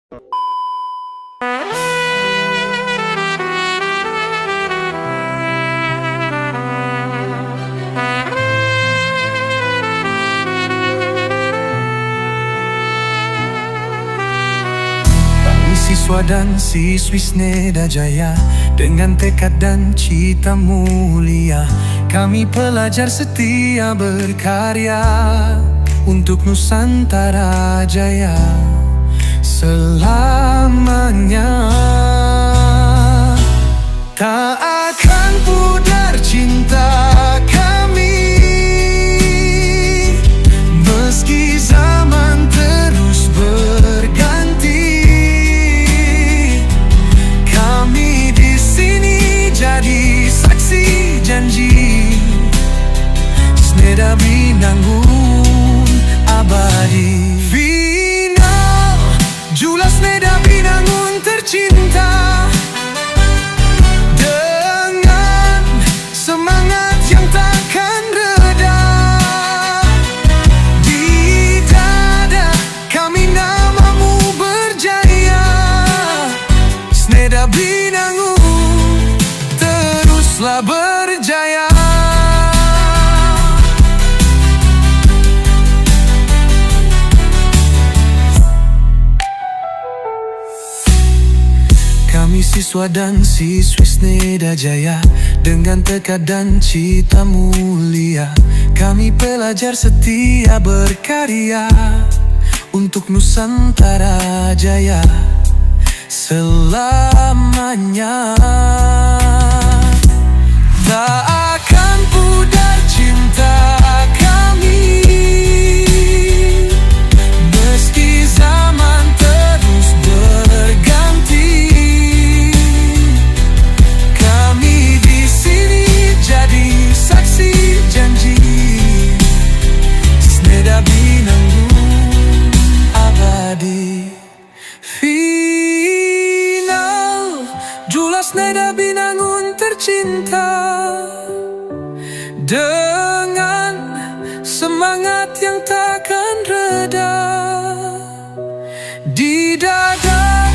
Siswa dan siswi Sneda Jaya, dengan tekad dan cita mulia, kami pelajar setia berkarya untuk Nusantara Jaya selamanya. Tak akan pudar cinta kami, meski zaman terus berganti. Kami di sini jadi saksi janji, Sneda Binangun abadi. Final Jula Sneda Binangun tercinta, dengan semangat yang takkan reda. Di dada kami namamu berjaya, Sneda Binangun teruslah berjaya. Kami siswa dan siswi Sneda Jaya, dengan tekad dan cita mulia, kami pelajar setia berkarya untuk Nusantara Jaya selamanya. Tak akan pudar cinta kami, meski zaman terus berganti. Kami di sini jadi saksi janji, Sneda Binangun abadi. Final Jula Sneda Binangun tercinta, dengan semangat yang takkan reda. Di dada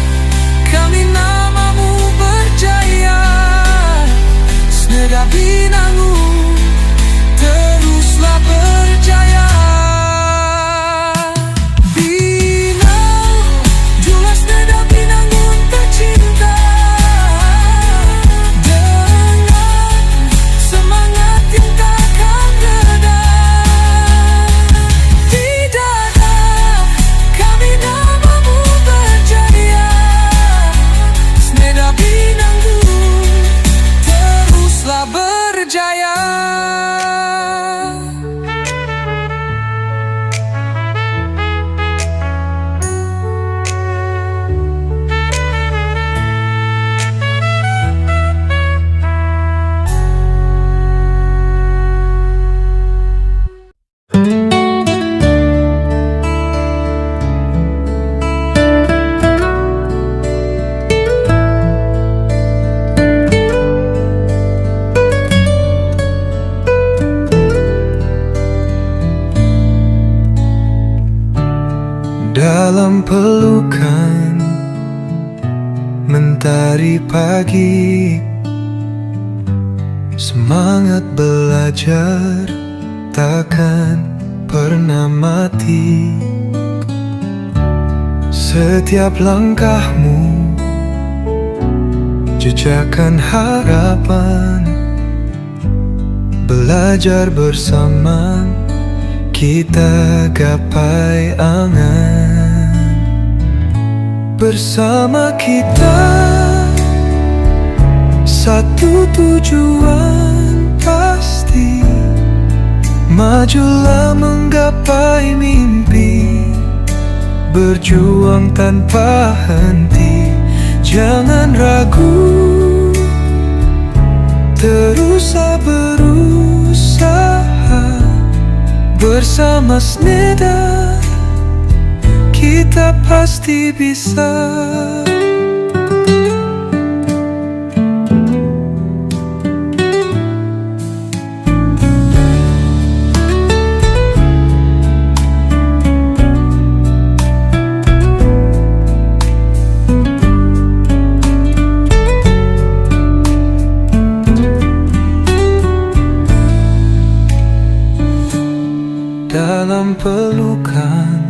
kami namamu berjaya, Sneda Binangun teruslah berjaya. Binal Jula Sneda Binangun tercinta, dengan semangat yang takkan reda. Di dada kami namamu berjaya, Sneda Binangun teruslah berjaya. Dalam pelukan mentari pagi, semangat belajar takkan pernah mati. Setiap langkahmu jejakkan harapan, belajar bersama kita gapai angan. Bersama kita satu tujuan pasti, majulah menggapai mimpi, berjuang tanpa henti. Jangan ragu, teruslah berusaha. Bersama Sneda kita pasti bisa. pelukan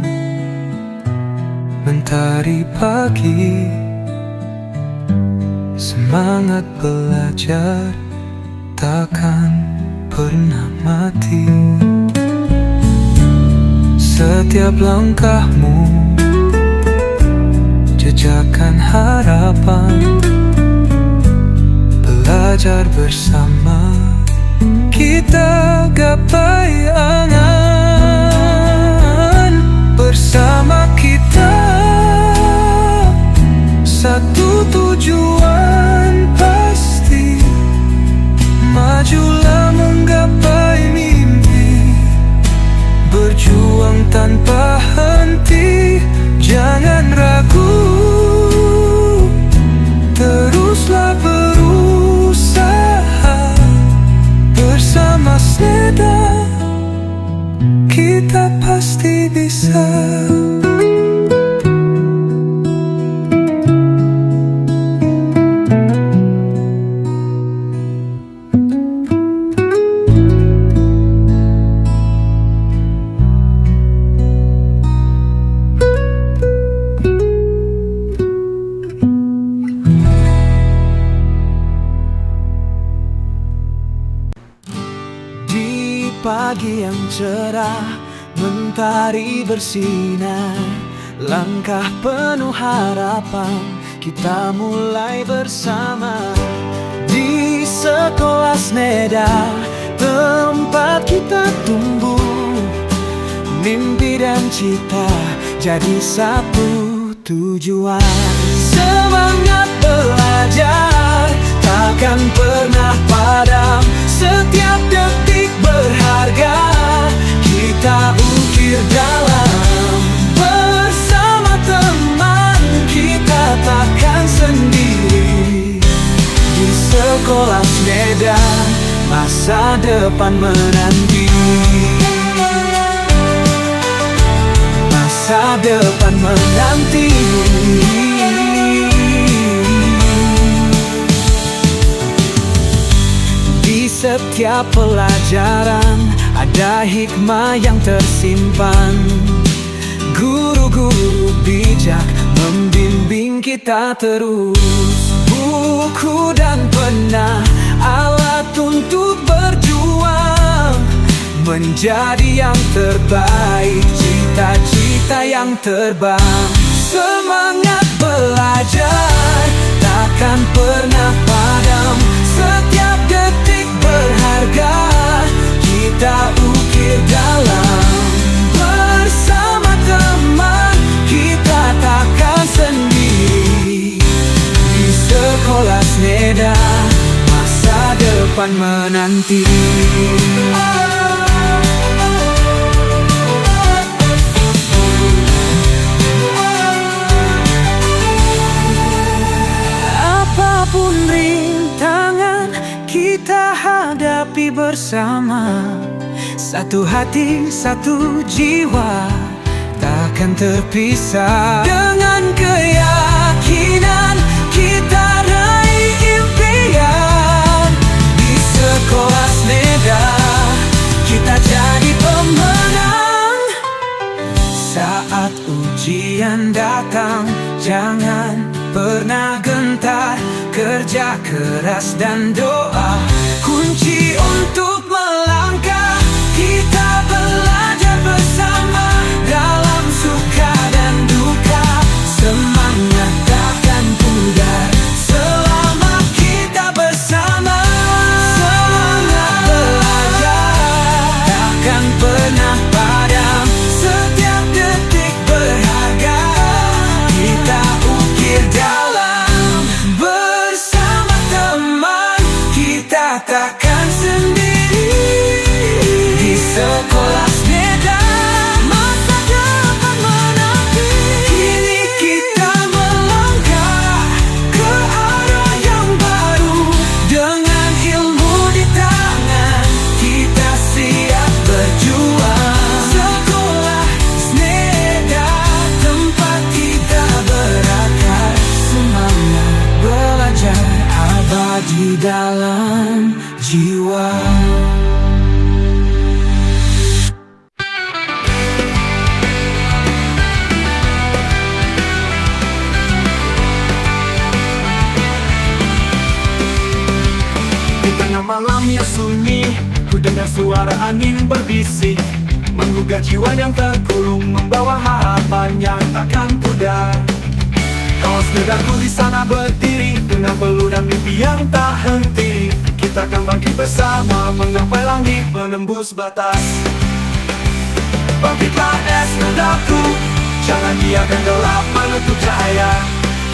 mentari pagi, semangat belajar takkan pernah mati. Setiap langkahmu jejakkan harapan, belajar bersama kita gapai angan. Bersama kita satu tujuan pasti, majulah menggapai mimpi, berjuang tanpa henti, jangan ragu, teruslah berusaha. Bersama Sneda kita pasti bisa. Pagi yang cerah, mentari bersinar, langkah penuh harapan, kita mulai bersama. Di sekolah Sneda, tempat kita tumbuh, mimpi dan cita jadi satu tujuan. Semangat belajar takkan pernah padam, setiap detik berharga kita ukir dalam. Bersama teman kita takkan sendiri. Di sekolah Sneda masa depan menanti, masa depan menanti. Di setiap pelajaran ada hikmah yang tersimpan, guru-guru bijak membimbing kita terus. Buku dan pena alat untuk berjuang, menjadi yang terbaik, cita-cita yang terbang. Semangat belajar takkan pernah padam, setiap detik berharga kita ukir dalam. Bersama teman kita takkan sendiri. Di sekolah Sneda masa depan menanti. Apapun rintangan kita hadapi bersama, satu hati, satu jiwa, takkan terpisah. Dengan keyakinan kita raih impian. Di sekolah Sneda kita jadi pemenang. Saat ujian datang jangan pernah gentar, kerja keras dan doa kunci untuk melangkah. Kita belajar bersama dalam suka dan duka, semangat takkan pudar selama kita bersama. Semangat belajar takkan pernah padam, setiap detik berharga kita ukir dalam. Bersama teman kita takkan sendiri. suara angin berbisik, menggugah jiwa yang terkurung, membawa harapan yang takkan pudar. Kaos nedaku di sana berdiri, dengan peluh dan mimpi yang tak henti. Kita akan bangkit bersama, menggapai langit, menembus batas. Bangkitlah es nedaku, jangan biarkan gelap menutup cahaya.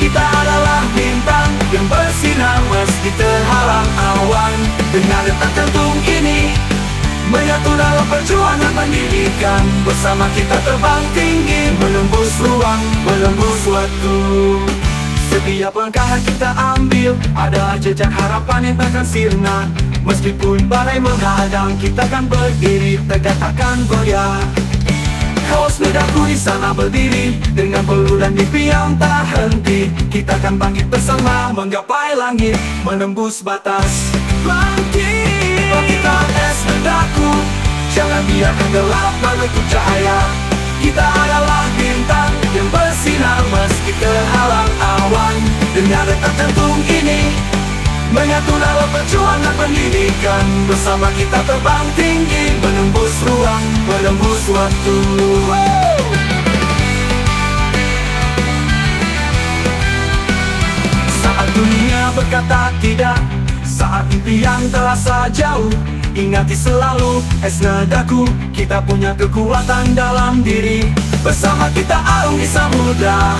Kita adalah bintang yang bersinar meski terhalang awan. Dengan detak jantung ini menyatu dalam perjuangan pendidikan. Bersama kita terbang tinggi, menembus ruang, menembus waktu. Setiap langkah yang kita ambil adalah jejak harapan yang takkan sirna. Meskipun badai menghadang, kita akan berdiri tegak, takkan goyah. Kaos nedaku di sana berdiri, dengan peluh dan mimpi yang tak henti. Kita akan bangkit bersama, menggapai langit, menembus batas. Bangkit, bangkitlah es nedaku, jangan biarkan gelap menutup cahaya. Kita adalah bintang yang bersinar meski terhalang awan. Dengan detak jantung ini menyatu dalam perjuangan pendidikan. Bersama kita terbang tinggi, menembus ruang, menembus waktu. Saat dunia berkata tidak, saat impian terasa jauh, ingati selalu es nedaku, kita punya kekuatan dalam diri. Bersama kita arungi samudra,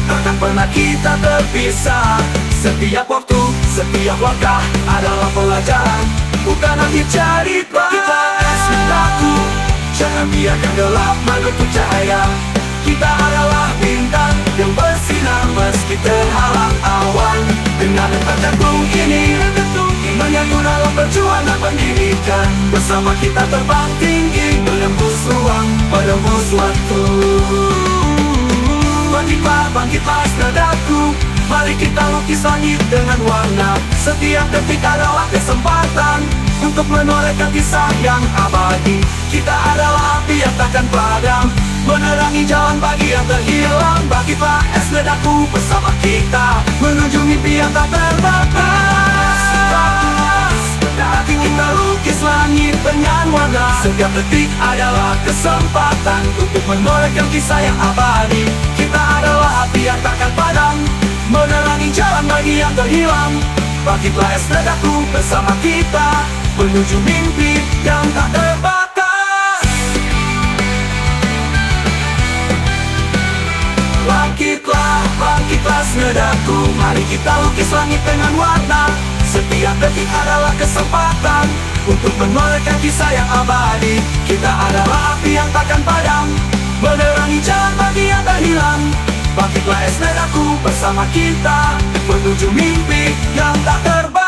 takkan pernah kita terpisah. Setiap waktu, setiap langkah adalah pelajaran, bukan akhir cerita. Kita es nedaku, jangan biarkan gelap menutup cahaya. Kita adalah bintang yang bersinar meski terhalang awan. Dengan detak jantung ini menyatu dalam perjuangan pendidikan. Bersama kita terbang tinggi, menembus ruang, menembus waktu. Bangkitlah, bangkitlah nedaku, mari kita lukis langit dengan warna. Setiap detik adalah kesempatan untuk menorehkan kisah yang abadi. Kita adalah api yang takkan padam, menerangi jalan bagi yang terhilang. Bangkitlah es nedaku, bersama kita menuju mimpi yang tak terbatas. Hati kita lukis langit dengan warna. Setiap detik adalah kesempatan untuk menorehkan kisah yang abadi. Kita adalah api yang takkan padam, menerangi jalan bagi yang terhilang. Bangkitlah es nedaku, bersama kita menuju mimpi yang tak terbatas. Bangkitlah, bangkitlah es nedaku, mari kita lukis langit dengan warna. Setiap detik adalah kesempatan untuk menorehkan kisah yang abadi. Kita adalah api yang takkan padam, menerangi jalan bagi yang terhilang. Bangkitlah es nedaku, bersama kita menuju mimpi yang tak terbatas.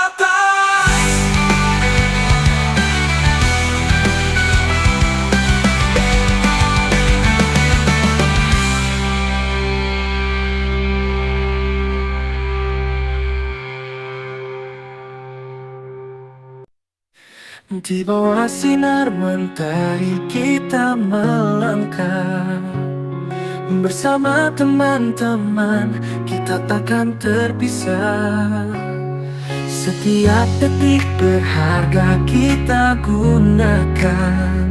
Di bawah sinar mentari kita melangkah, bersama teman-teman kita takkan terpisah. Setiap detik berharga kita gunakan,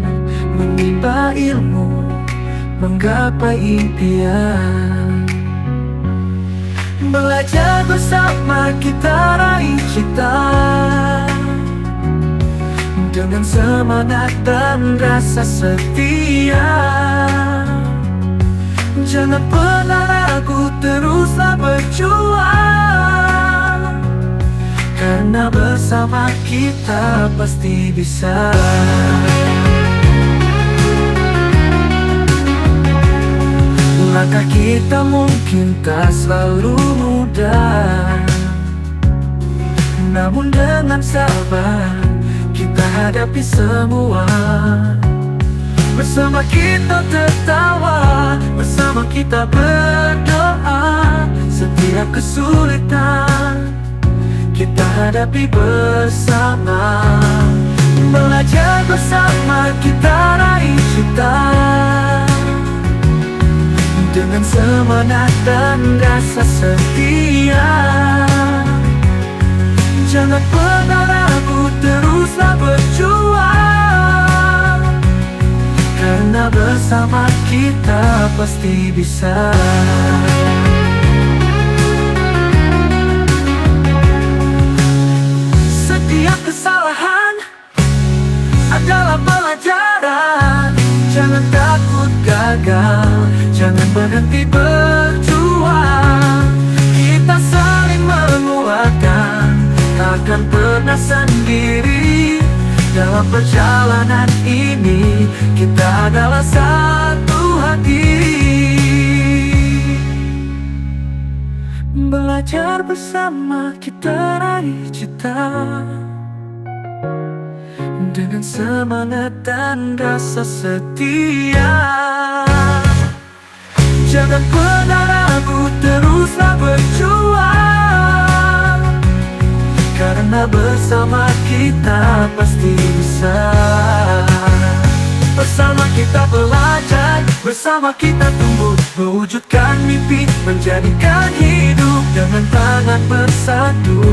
menimba ilmu, menggapai impian. Belajar bersama kita raih cita, dengan semangat dan rasa setia. Jangan pernah ragu, teruslah berjuang, karena bersama kita pasti bisa. Langkah kita mungkin tak selalu mudah, namun dengan sabar kita hadapi semua. Bersama kita tertawa, bersama kita berdoa. Setiap kesulitan kita hadapi bersama. Belajar bersama kita raih cita, dengan semangat dan rasa setia. Jangan pernah ragu, teruslah berjuang, Karena bersama kita pasti bisa. Setiap kesalahan adalah pelajaran. Jangan takut gagal, jangan berhenti berjuang. Kita saling menguatkan, takkan pernah sendiri. Dalam perjalanan ini, kita adalah satu hati. Belajar bersama kita raih cita, dengan semangat dan rasa setia. Jangan pernah ragu, teruslah berjuang. Karena bersama kita pasti bisa. Bersama kita belajar, bersama kita tumbuh, mewujudkan mimpi, menjadikan hidup. Dengan tangan bersatu,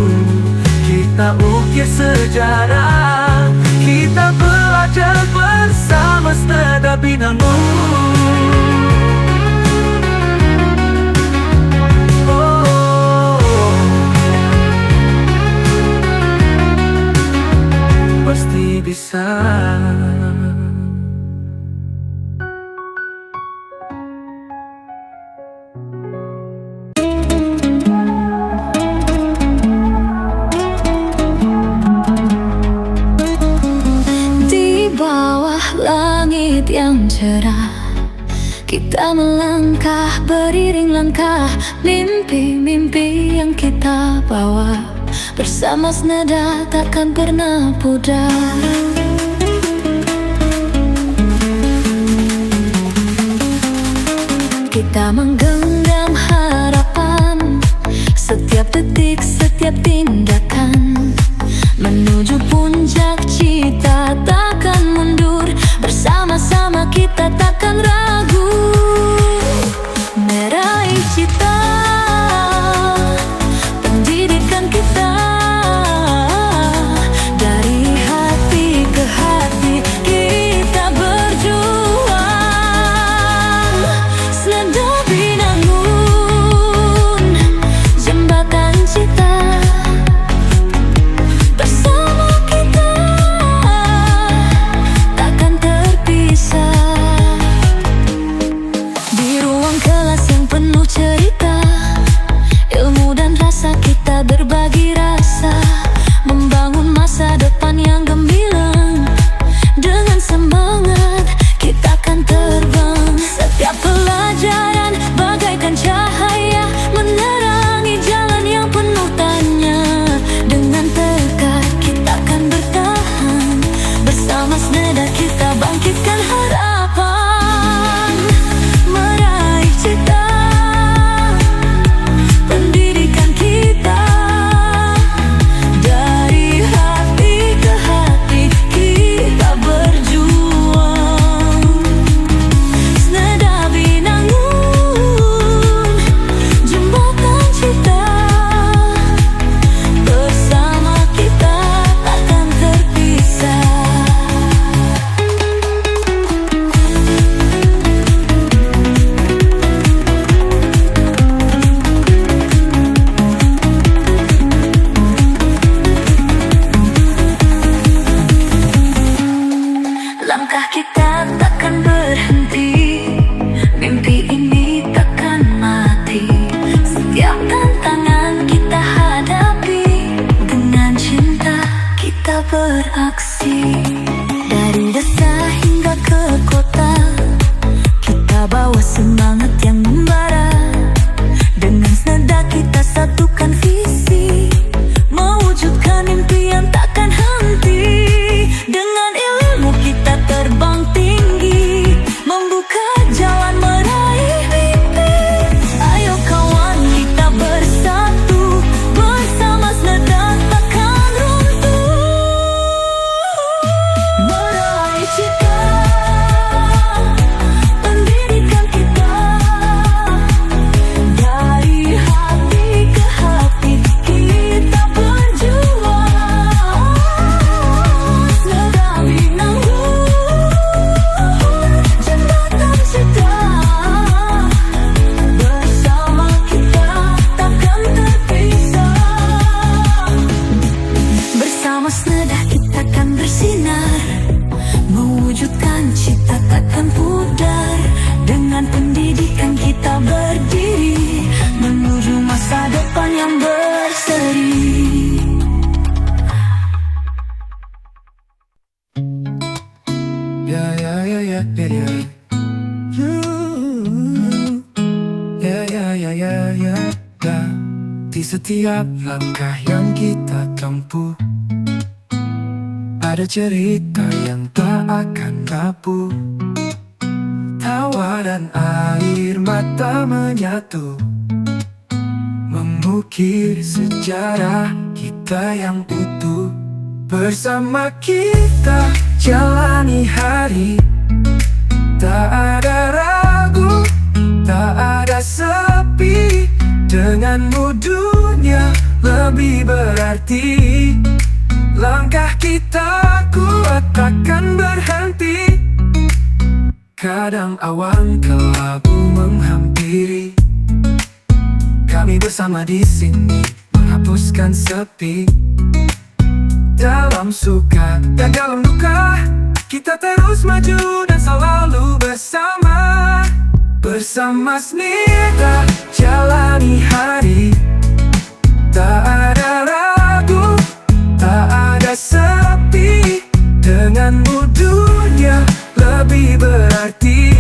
kita ukir sejarah. Kita belajar bersama Sneda Binamu. Pasti bisa. Langit yang cerah, kita melangkah beriring langkah. Mimpi-mimpi yang kita bawa, bersama Sneda takkan pernah pudar. Kita menggenggam harapan, setiap detik, setiap tindakan, menuju puncak cita takkan mundur. Bersama-sama kita takkan ragu, meraih cita, pendidikan kita. Dari hati ke hati kita berjuang. Sneda Binangun, jembatan cita. Bersama kita takkan terpisah. Di setiap langkah yang kita tempuh ada cerita yang tak akan rapuh. Tawa dan air mata menyatu, mengukir sejarah kita yang utuh. Bersama kita jalani hari, tak ada ragu, tak ada sepi. Denganmu dunia lebih berarti. Langkah kita kuat takkan berhenti. Kadang awan kelabu menghampiri, kami bersama di sini menghapuskan sepi. Dalam suka dan dalam duka, kita terus maju dan selalu bersama. Bersama Snida jalani hari, tak ada ragu, tak ada sepi. Denganmu dunia lebih berarti.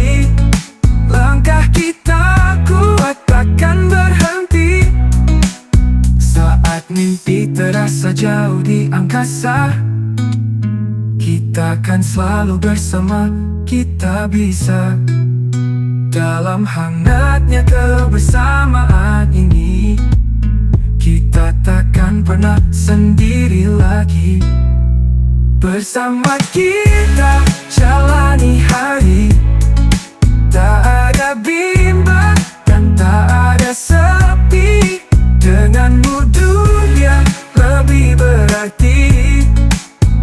Langkah kita kuat takkan berhenti. Saat mimpi terasa jauh di angkasa, kita akan selalu bersama, kita bisa. Dalam hangatnya kebersamaan ini, kita takkan pernah sendiri lagi. Bersama kita jalani hari, tak ada bimbang dan tak ada sepi. Denganmu dunia lebih berarti.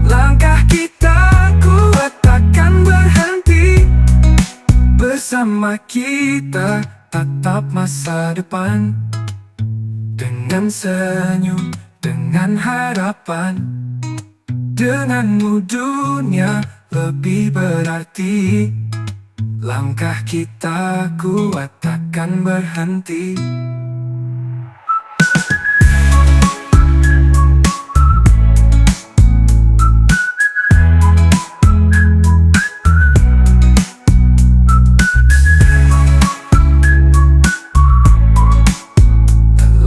Langkah kita kuat takkan berhenti. Bersama kita tatap masa depan, dengan senyum, dengan harapan. Denganmu dunia lebih berarti. Langkah kita kuat takkan berhenti.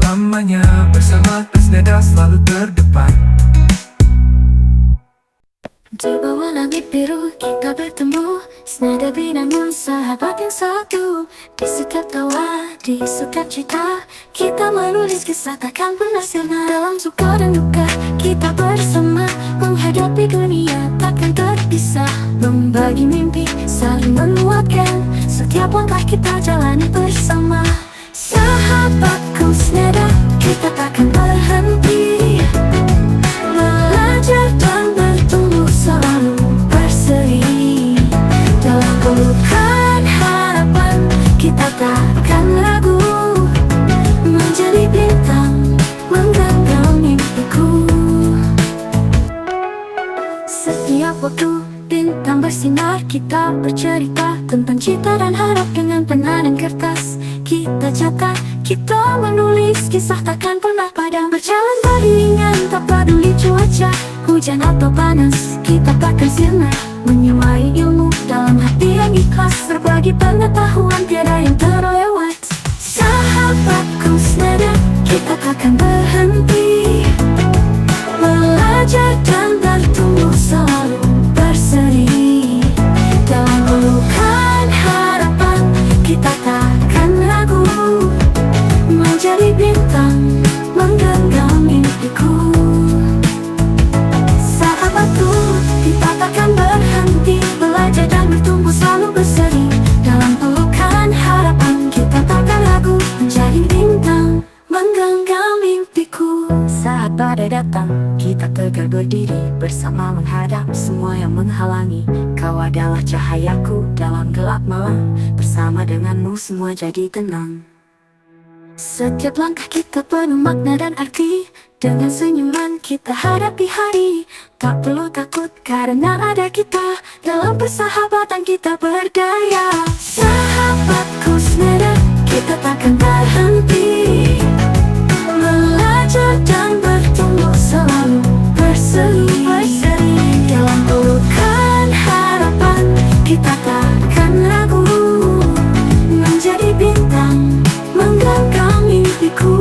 Lamanya bersama Snida selalu terdepan. Di bawah langit biru kita bertemu, Snida binangun sahabat yang satu. Di setiap tawa, di setiap cerita, kita menulis kisah takkan pernah sirna. Dalam suka dan duka kita bersama, menghadapi dunia takkan terpisah. Membagi mimpi, saling menguatkan, setiap langkah kita jalani bersama. Sahabatku Snida, kita takkan berhenti. Belajar dan bertumbuh selalu berseri. Dalam pelukan harapan, kita takkan ragu. Menjadi bintang, menggenggam mimpiku. Setiap waktu bintang bersinar, kita bercerita tentang cita dan harap dengan pena dan kertas. Kita catat, kita menulis kisah takkan pernah padam. Berjalan beriringan tak peduli cuaca, hujan atau panas, kita takkan sirna. Menyuai ilmu dalam hati yang ikhlas, berbagi pengetahuan tiada yang terlewat. Sahabatku Snida, kita takkan berhenti. Belajar dan bertumbuh selalu berseri. Dalam pelukan harapan, kita takkan ragu. Menjadi bintang, menggenggam mimpiku. Sahabatku, kita takkan berhenti. Belajar dan bertumbuh selalu berseri. Dalam pelukan harapan, kita takkan ragu. Menjadi bintang, menggenggam mimpiku. Saat badai datang, kita tegar berdiri, bersama menghadap semua yang menghalangi. Kau adalah cahayaku dalam gelap malam, bersama denganmu semua jadi tenang. Setiap langkah kita penuh makna dan arti, dengan senyuman kita hadapi hari. Tak perlu takut karena ada kita, dalam persahabatan kita berdaya. Sahabatku Snida, kita takkan berhenti. Belajar dan bertumbuh selalu berseri. Dalam pelukan harapan, kita takkan ragu. Menjadi bintang, menggenggam mimpiku.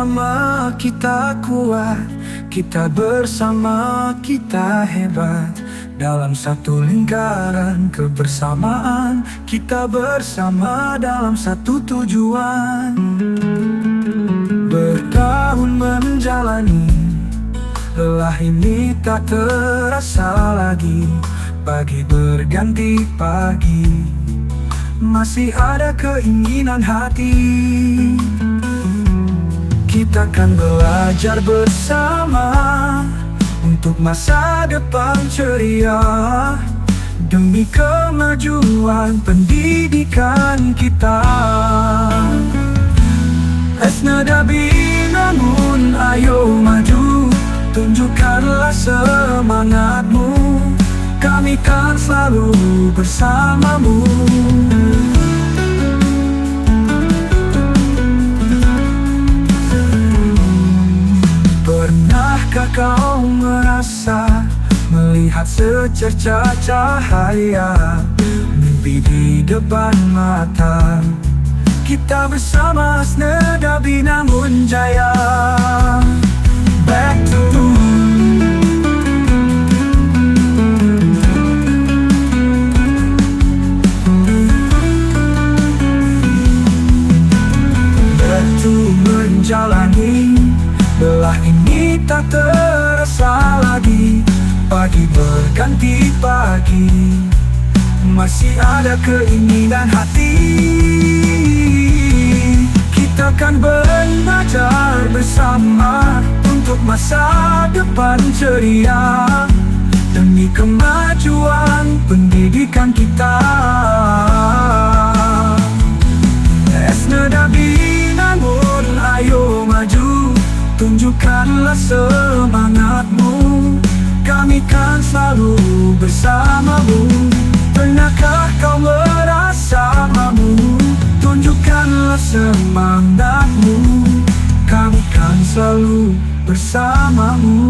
bersama kita kuat, kita bersama kita hebat. Dalam satu lingkaran kebersamaan, kita bersama dalam satu tujuan. Bertahun menjalani, lelah ini tak terasa lagi. Pagi berganti pagi, masih ada keinginan hati. Kita kan belajar bersama untuk masa depan ceria, demi kemajuan pendidikan kita. Esneda Binangun, ayo maju, tunjukkanlah semangatmu. Kami kan selalu bersamamu. Pernahkah kau merasa melihat secerca cahaya, mimpi di depan mata? Kita bersama Esneda Binangun Jaya. Back to menjalani, lelah ini tak terasa lagi. Pagi berganti pagi, masih ada keinginan hati. Kita kan belajar bersama untuk masa depan ceria, demi kemajuan pendidikan kita. Esneda Binangun, ayo maju, tunjukkanlah semangatmu. Kami kan selalu bersamamu. Pernahkah kau merasa mamu? Tunjukkanlah semangatmu. Kami kan selalu bersamamu.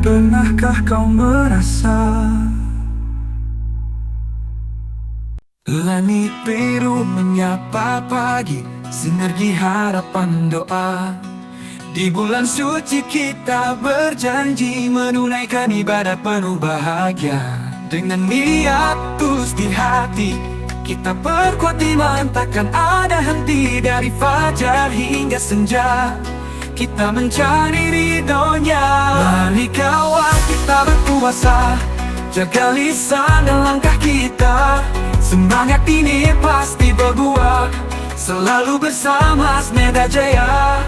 Pernahkah kau merasa? Langit biru menyapa pagi, sinergi harapan doa. Di bulan suci kita berjanji menunaikan ibadah penuh bahagia. Dengan niat tulus di hati, kita perkuat iman, takkan ada henti. Dari fajar hingga senja, kita mencari ridhonya. Mari kawan kita berpuasa, jaga lisan dan langkah kita. Semangat ini pasti berbuah, selalu bersama Esneda Jaya.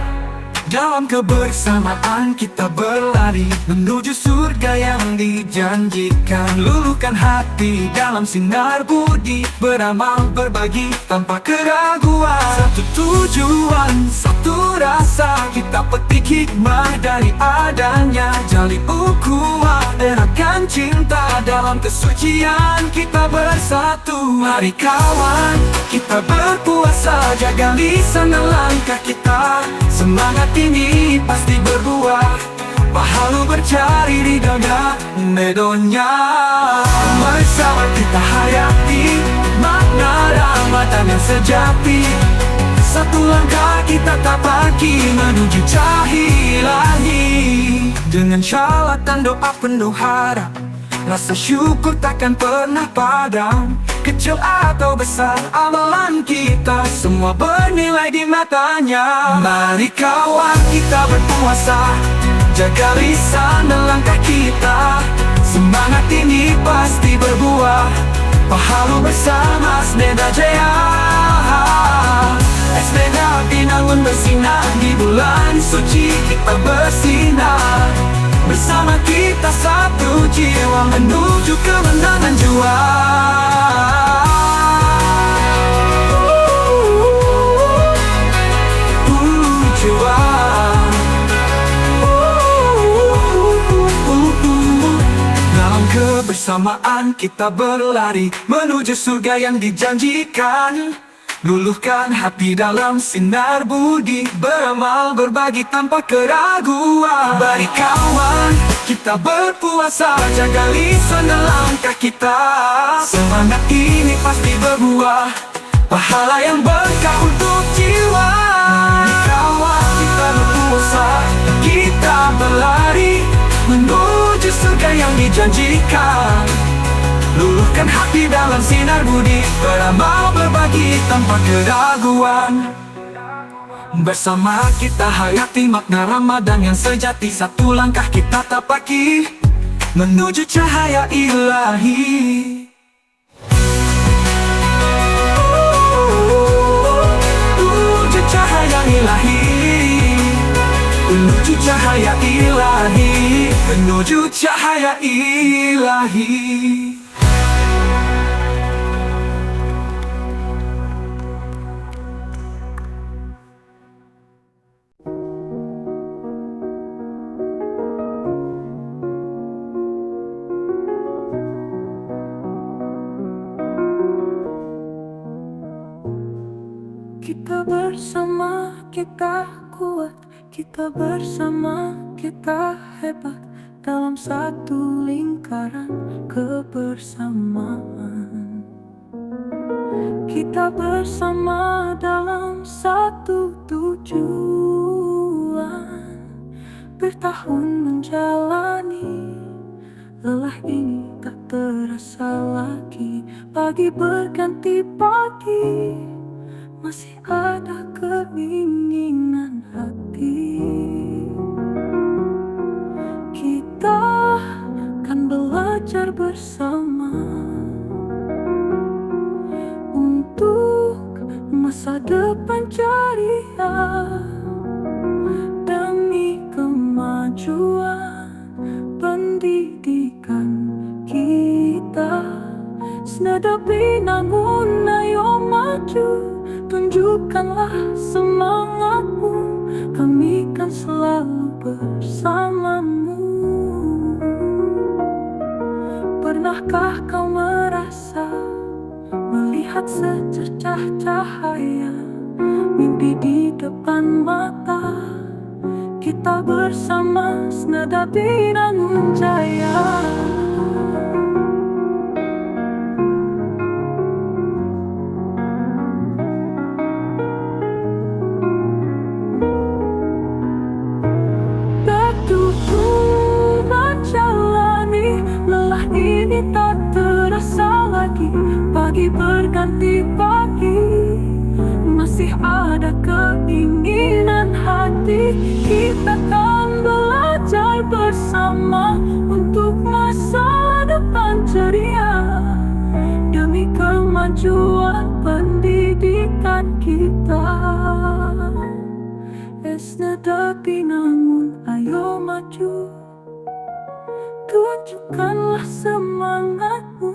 Dalam kebersamaan kita berlari menuju surga yang dijanjikan. Luluhkan hati dalam sinar budi, beramal berbagi tanpa keraguan. Satu tujuan, satu rasa, kita petik hikmah dari adanya. Jalin ukhuwah, eratkan cinta dalam kesucian kita bersatu. Mari kawan kita berpuasa, jaga lisan dan langkah kita. Semangat ini pasti berbuah, pahala bercari di dada medonya. Bersama kita hayati makna Ramadan yang sejati. Satu langkah kita tapaki menuju cahaya ilahi. Dengan syalat dan doa penuh harap, rasa syukur takkan pernah padam. Kecil atau besar amalan kita, semua bernilai di matanya. Mari kawan kita berpuasa, jaga lisan dan langkah kita. Semangat ini pasti berbuah, pahala bersama Esneda Jaya. Esneda Binangun bersinar di bulan suci kita bersinar. Bersama kita satu jiwa menuju kemenangan jua. Dalam kebersamaan kita berlari menuju surga yang dijanjikan. Luluhkan hati dalam sinar budi, beramal berbagi tanpa keraguan. Mari kawan kita berpuasa, jaga lisan dan langkah kita. Semangat ini pasti berbuah, pahala yang berkah untuk jiwa. Kawan kita berpuasa, kita berlari menuju surga yang dijanjikan. Luluhkan hati dalam sinar budi, beramal berbagi tanpa keraguan. Bersama kita hayati makna Ramadan yang sejati. Satu langkah kita tapaki menuju cahaya ilahi. Menuju cahaya ilahi, menuju cahaya ilahi, menuju cahaya ilahi. Kita bersama, kita kuat. Kita bersama, kita hebat. Dalam satu lingkaran kebersamaan. Kita bersama dalam satu tujuan. Bertahun menjalani, lelah ini tak terasa lagi. Pagi berganti pagi, masih ada keinginan hati. Kita kan belajar bersama untuk masa depan ceria. Demi kemajuan pendidikan kita, senada binangun ayo maju. Tunjukkanlah semangatmu, kami kan selalu bersamamu. Pernahkah kau merasa melihat secercah cahaya, mimpi di depan mata? Kita bersama senada binangun jaya. Tak terasa lagi, pagi berganti pagi, masih ada keinginan hati. Kita kan belajar bersama untuk masa depan ceria. Demi kemajuan pendidikan kita, senada binangun ayo maju. Tunjukkanlah semangatmu,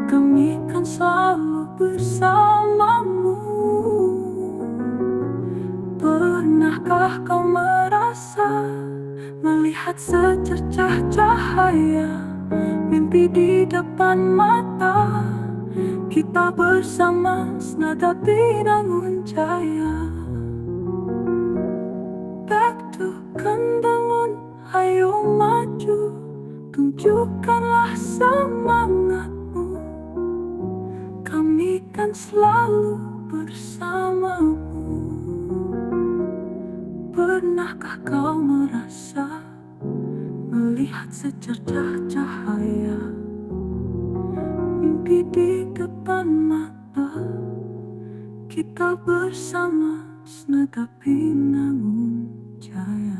kami kan selalu bersamamu. Pernahkah kau merasa melihat secercah cahaya, mimpi di depan mata? Kita bersama senada binangun jaya. Teguhkan bangun, ayo maju. Tunjukkanlah semangatmu, kami kan selalu bersamamu. Pernahkah kau merasa melihat secercah cahaya, mimpi di depan mata? Kita bersama senada binangun jaya.